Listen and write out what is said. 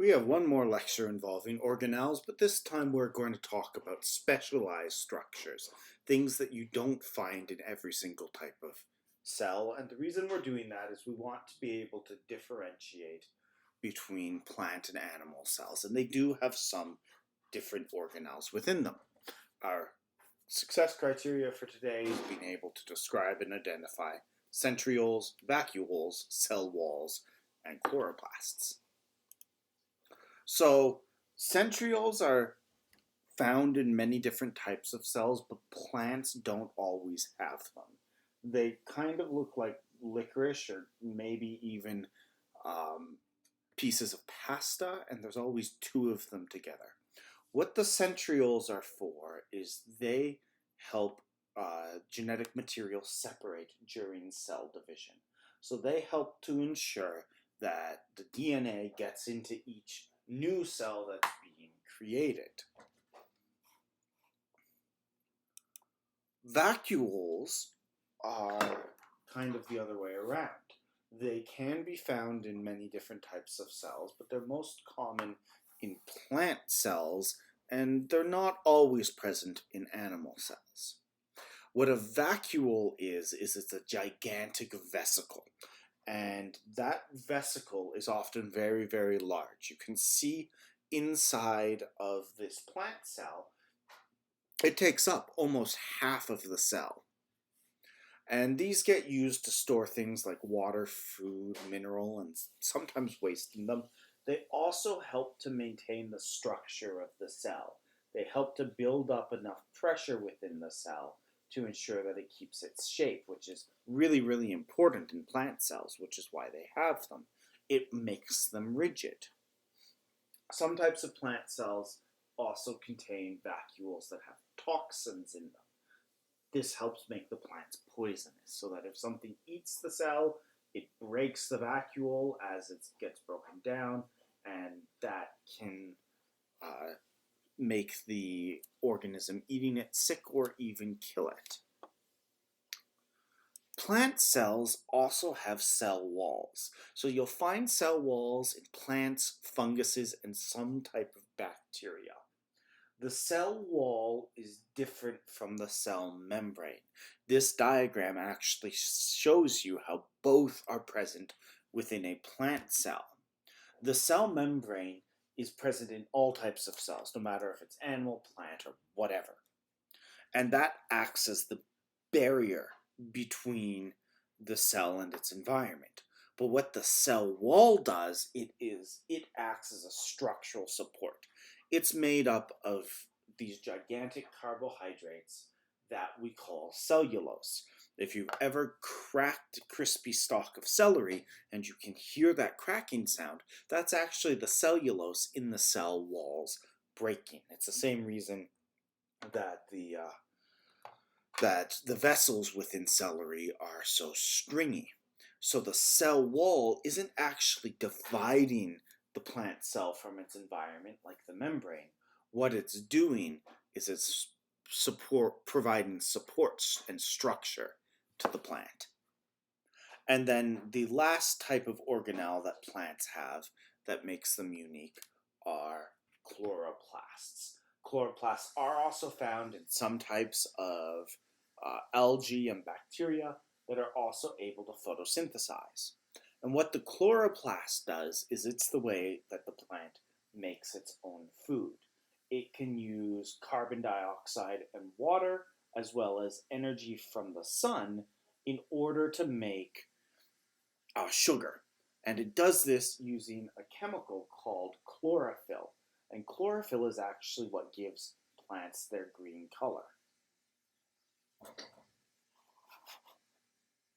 We have one more lecture involving organelles, but this time we're going to talk about specialized structures, things that you don't find in every single type of cell. And the reason we're doing that is we want to be able to differentiate between plant and animal cells, and they do have some different organelles within them. Our success criteria for today is being able to describe and identify centrioles, vacuoles, cell walls, and chloroplasts. So centrioles are found in many different types of cells, but plants don't always have them. They kind of look like licorice or maybe even pieces of pasta, and there's always two of them together. What the centrioles are for is they help genetic material separate during cell division. So they help to ensure that the DNA gets into each new cell that's being created. Vacuoles are kind of the other way around. They can be found in many different types of cells, but they're most common in plant cells, and they're not always present in animal cells. What a vacuole is it's a gigantic vesicle. And that vesicle is often very, very large. You can see inside of this plant cell, it takes up almost half of the cell. And these get used to store things like water, food, mineral, and sometimes wasting them. They also help to maintain the structure of the cell. They help to build up enough pressure within the cell to ensure that it keeps its shape, which is really, really important in plant cells, which is why they have them. It makes them rigid. Some types of plant cells also contain vacuoles that have toxins in them. This helps make the plants poisonous, so that if something eats the cell, it breaks the vacuole as it gets broken down, and that can make the organism eating it sick or even kill it. Plant cells also have cell walls. So you'll find cell walls in plants, funguses, and some type of bacteria. The cell wall is different from the cell membrane. This diagram actually shows you how both are present within a plant cell. The cell membrane is present in all types of cells, no matter if it's animal, plant, or whatever. And that acts as the barrier between the cell and its environment. But what the cell wall does, it acts as a structural support. It's made up of these gigantic carbohydrates that we call cellulose. If you've ever cracked a crispy stalk of celery and you can hear that cracking sound, that's actually the cellulose in the cell walls breaking. It's the same reason that the vessels within celery are so stringy. So the cell wall isn't actually dividing the plant cell from its environment like the membrane. What it's doing is it's providing support and structure to the plant. And then the last type of organelle that plants have that makes them unique are chloroplasts. Chloroplasts are also found in some types of algae and bacteria that are also able to photosynthesize. And what the chloroplast does is it's the way that the plant makes its own food. It can use carbon dioxide and water, as well as energy from the sun, in order to make sugar. And it does this using a chemical called chlorophyll. And chlorophyll is actually what gives plants their green color.